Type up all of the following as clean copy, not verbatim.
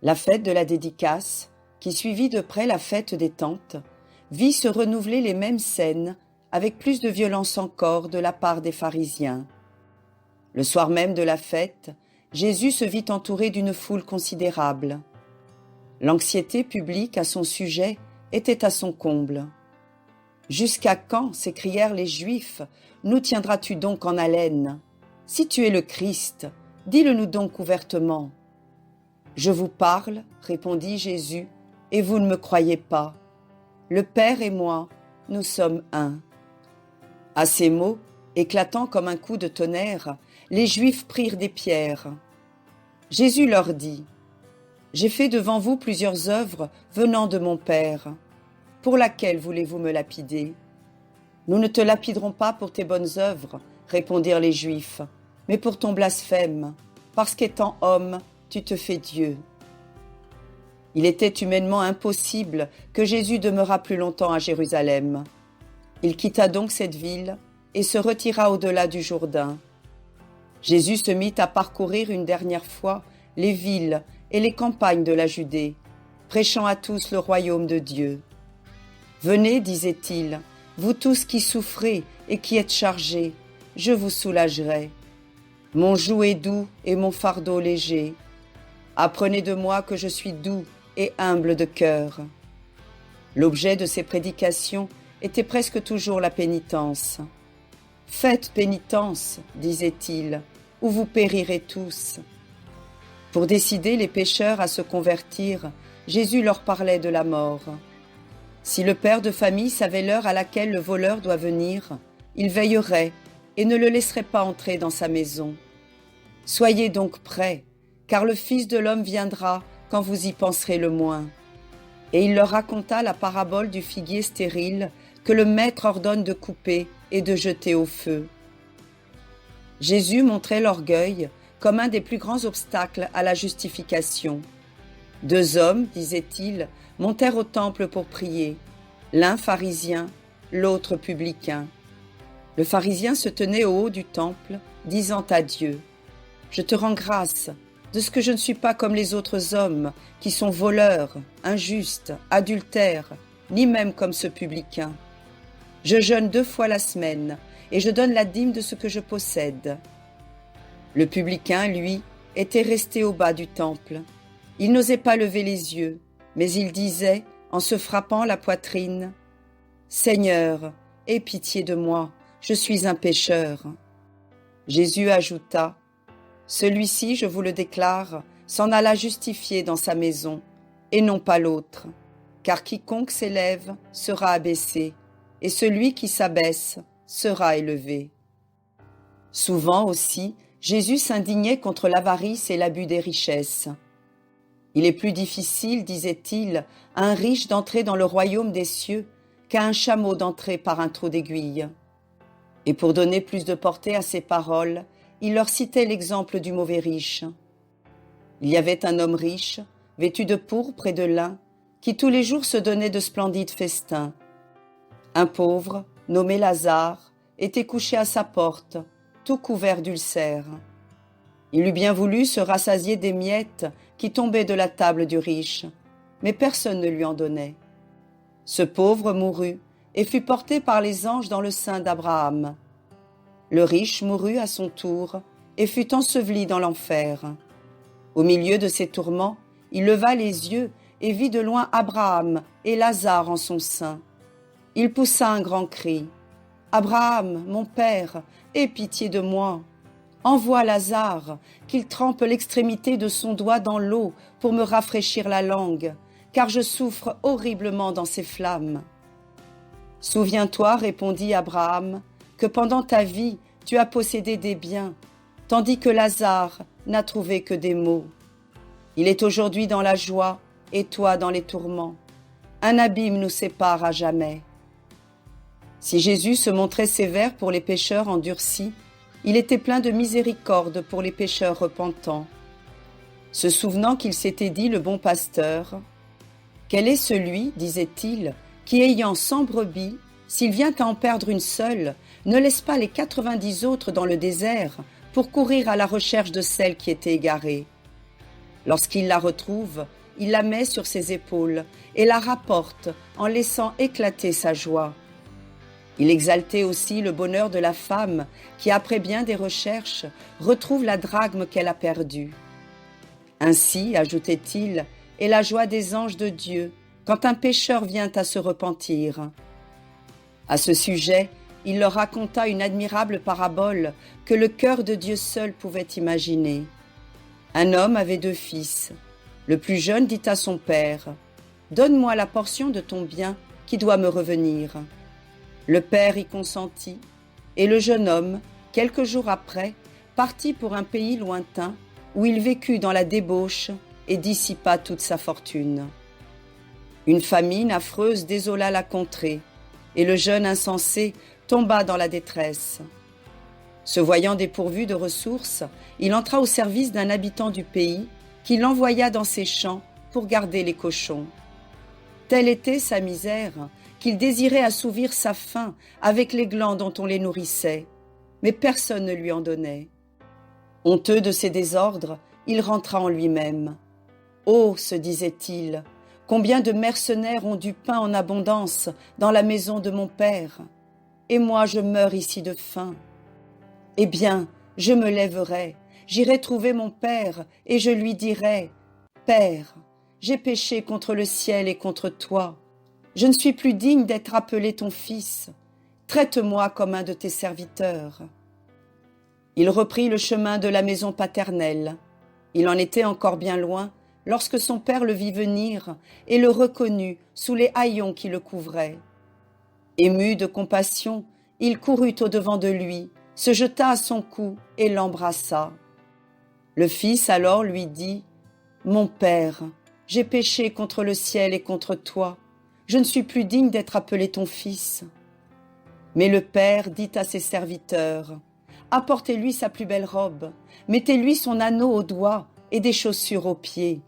La fête de la dédicace, qui suivit de près la fête des Tempes, vit se renouveler les mêmes scènes avec plus de violence encore de la part des pharisiens. Le soir même de la fête, Jésus se vit entouré d'une foule considérable. L'anxiété publique à son sujet était à son comble. « Jusqu'à quand, s'écrièrent les Juifs, nous tiendras-tu donc en haleine? Si tu es le Christ, dis-le-nous donc ouvertement. » « Je vous parle, répondit Jésus, et vous ne me croyez pas. Le Père et moi, nous sommes un. » À ces mots, éclatant comme un coup de tonnerre, les Juifs prirent des pierres. Jésus leur dit : « J'ai fait devant vous plusieurs œuvres venant de mon Père. Pour laquelle voulez-vous me lapider ? Nous ne te lapiderons pas pour tes bonnes œuvres, répondirent les Juifs, mais pour ton blasphème, parce qu'étant homme, tu te fais Dieu. Il était humainement impossible que Jésus demeurât plus longtemps à Jérusalem. Il quitta donc cette ville et se retira au-delà du Jourdain. Jésus se mit à parcourir une dernière fois les villes et les campagnes de la Judée, prêchant à tous le royaume de Dieu. « Venez, disait-il, vous tous qui souffrez et qui êtes chargés, je vous soulagerai. Mon joug est doux et mon fardeau léger. Apprenez de moi que je suis doux et humble de cœur. » L'objet de ses prédications était presque toujours la pénitence. « Faites pénitence, disait-il, ou vous périrez tous. » Pour décider les pécheurs à se convertir, Jésus leur parlait de la mort. Si le père de famille savait l'heure à laquelle le voleur doit venir, il veillerait et ne le laisserait pas entrer dans sa maison. Soyez donc prêts, car le Fils de l'homme viendra quand vous y penserez le moins. Et il leur raconta la parabole du figuier stérile que le maître ordonne de couper et de jeter au feu. Jésus montrait l'orgueil comme un des plus grands obstacles à la justification. Deux hommes, disait-il, montèrent au temple pour prier, l'un pharisien, l'autre publicain. Le pharisien se tenait au haut du temple, disant à Dieu : « Je te rends grâce de ce que je ne suis pas comme les autres hommes, qui sont voleurs, injustes, adultères, ni même comme ce publicain. Je jeûne 2 fois la semaine, et je donne la dîme de ce que je possède. » Le publicain, lui, était resté au bas du temple. Il n'osait pas lever les yeux, mais il disait, en se frappant la poitrine : « Seigneur, aie pitié de moi, je suis un pécheur. » Jésus ajouta : « Celui-ci, je vous le déclare, s'en alla justifié dans sa maison, et non pas l'autre, car quiconque s'élève sera abaissé, et celui qui s'abaisse sera élevé. » Souvent aussi, Jésus s'indignait contre l'avarice et l'abus des richesses. « Il est plus difficile, disait-il, à un riche d'entrer dans le royaume des cieux qu'à un chameau d'entrer par un trou d'aiguille. » Et pour donner plus de portée à ses paroles, il leur citait l'exemple du mauvais riche. Il y avait un homme riche, vêtu de pourpre et de lin, qui tous les jours se donnait de splendides festins. Un pauvre, nommé Lazare, était couché à sa porte, tout couvert d'ulcères. Il eût bien voulu se rassasier des miettes qui tombaient de la table du riche, mais personne ne lui en donnait. Ce pauvre mourut et fut porté par les anges dans le sein d'Abraham. Le riche mourut à son tour et fut enseveli dans l'enfer. Au milieu de ses tourments, il leva les yeux et vit de loin Abraham et Lazare en son sein. Il poussa un grand cri : « Abraham, mon père, aie pitié de moi. Envoie Lazare, qu'il trempe l'extrémité de son doigt dans l'eau pour me rafraîchir la langue, car je souffre horriblement dans ces flammes. » « Souviens-toi, répondit Abraham, que pendant ta vie, tu as possédé des biens, tandis que Lazare n'a trouvé que des maux. Il est aujourd'hui dans la joie et toi dans les tourments. Un abîme nous sépare à jamais. » Si Jésus se montrait sévère pour les pécheurs endurcis, il était plein de miséricorde pour les pécheurs repentants. Se souvenant qu'il s'était dit le bon pasteur, « Quel est celui, disait-il, qui ayant 100 brebis, s'il vient à en perdre une seule, ne laisse pas les 90 autres dans le désert pour courir à la recherche de celle qui était égarée. Lorsqu'il la retrouve, il la met sur ses épaules et la rapporte en laissant éclater sa joie. Il exaltait aussi le bonheur de la femme qui, après bien des recherches, retrouve la drachme qu'elle a perdue. Ainsi, ajoutait-il, est la joie des anges de Dieu quand un pécheur vient à se repentir. À ce sujet, il leur raconta une admirable parabole que le cœur de Dieu seul pouvait imaginer. Un homme avait 2 fils. Le plus jeune dit à son père, « Donne-moi la portion de ton bien qui doit me revenir. » Le père y consentit, et le jeune homme, quelques jours après, partit pour un pays lointain où il vécut dans la débauche et dissipa toute sa fortune. Une famine affreuse désola la contrée, et le jeune insensé tomba dans la détresse. Se voyant dépourvu de ressources, il entra au service d'un habitant du pays qui l'envoya dans ses champs pour garder les cochons. Telle était sa misère qu'il désirait assouvir sa faim avec les glands dont on les nourrissait, mais personne ne lui en donnait. Honteux de ses désordres, il rentra en lui-même. « Oh, se disait-il, combien de mercenaires ont du pain en abondance dans la maison de mon père, et moi je meurs ici de faim. Eh bien, je me lèverai, j'irai trouver mon père, et je lui dirai, « Père, j'ai péché contre le ciel et contre toi. Je ne suis plus digne d'être appelé ton fils. Traite-moi comme un de tes serviteurs. » Il reprit le chemin de la maison paternelle. Il en était encore bien loin lorsque son père le vit venir et le reconnut sous les haillons qui le couvraient. Ému de compassion, il courut au-devant de lui, se jeta à son cou et l'embrassa. Le fils alors lui dit, « Mon père, j'ai péché contre le ciel et contre toi. Je ne suis plus digne d'être appelé ton fils. » Mais le père dit à ses serviteurs, « Apportez-lui sa plus belle robe, mettez-lui son anneau au doigt et des chaussures aux pieds.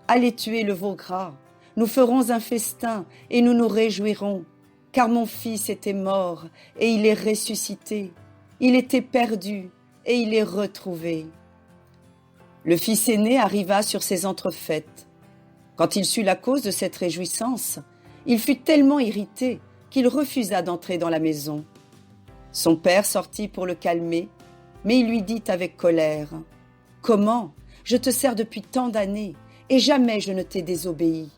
Allez tuer le veau gras, nous ferons un festin et nous nous réjouirons, car mon fils était mort et il est ressuscité. Il était perdu et il est retrouvé. » Le fils aîné arriva sur ces entrefaites. Quand il sut la cause de cette réjouissance, il fut tellement irrité qu'il refusa d'entrer dans la maison. Son père sortit pour le calmer, mais il lui dit avec colère, « Comment ? Je te sers depuis tant d'années, et jamais je ne t'ai désobéi.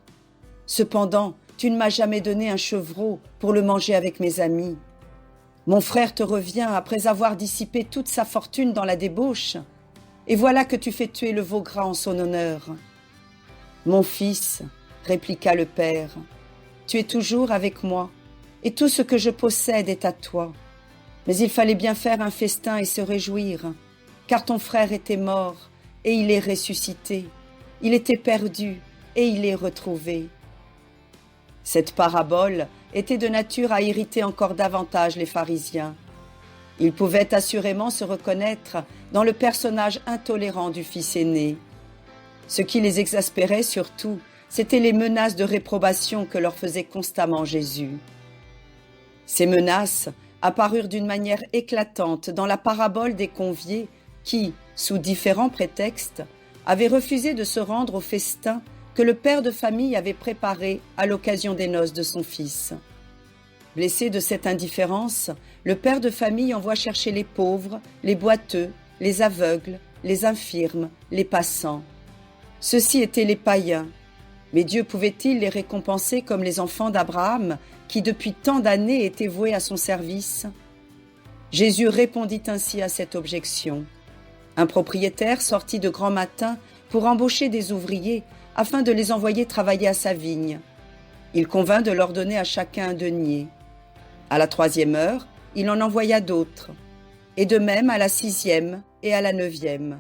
Cependant, tu ne m'as jamais donné un chevreau pour le manger avec mes amis. Mon frère te revient après avoir dissipé toute sa fortune dans la débauche, et voilà que tu fais tuer le veau gras en son honneur. » « Mon fils, répliqua le père, tu es toujours avec moi, et tout ce que je possède est à toi. Mais il fallait bien faire un festin et se réjouir, car ton frère était mort, et il est ressuscité. Il était perdu, et il est retrouvé. » Cette parabole était de nature à irriter encore davantage les pharisiens. Ils pouvaient assurément se reconnaître dans le personnage intolérant du fils aîné. Ce qui les exaspérait surtout, c'étaient les menaces de réprobation que leur faisait constamment Jésus. Ces menaces apparurent d'une manière éclatante dans la parabole des conviés qui, sous différents prétextes, avaient refusé de se rendre au festin que le père de famille avait préparé à l'occasion des noces de son fils. Blessé de cette indifférence, le père de famille envoie chercher les pauvres, les boiteux, les aveugles, les infirmes, les passants. Ceux-ci étaient les païens, mais Dieu pouvait-il les récompenser comme les enfants d'Abraham, qui depuis tant d'années étaient voués à son service? Jésus répondit ainsi à cette objection. Un propriétaire sortit de grand matin pour embaucher des ouvriers afin de les envoyer travailler à sa vigne. Il convint de leur donner à chacun un denier. À la 3e heure, il en envoya d'autres, et de même à la 6e et à la 9e.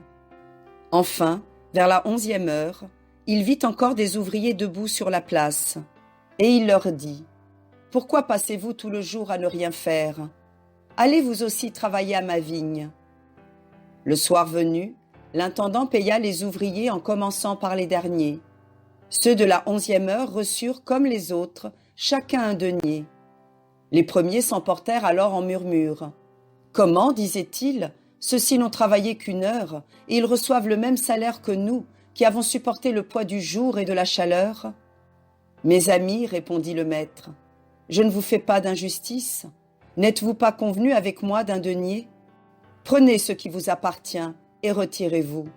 Enfin, vers la 11e heure, il vit encore des ouvriers debout sur la place, et il leur dit, « Pourquoi passez-vous tout le jour à ne rien faire? Allez vous aussi travailler à ma vigne. » Le soir venu, l'intendant paya les ouvriers en commençant par les derniers. Ceux de la 11e heure reçurent, comme les autres, chacun un denier. Les premiers s'emportèrent alors en murmures. « Comment, disaient-ils, ceux-ci n'ont travaillé qu'1 heure, et ils reçoivent le même salaire que nous, qui avons supporté le poids du jour et de la chaleur? » « Mes amis, répondit le maître, je ne vous fais pas d'injustice. N'êtes-vous pas convenus avec moi d'un denier? Prenez ce qui vous appartient et retirez-vous.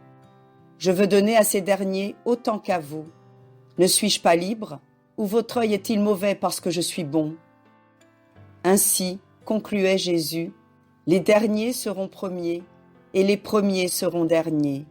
Je veux donner à ces derniers autant qu'à vous. Ne suis-je pas libre, ou votre œil est-il mauvais parce que je suis bon? » Ainsi, concluait Jésus, les derniers seront premiers et les premiers seront derniers.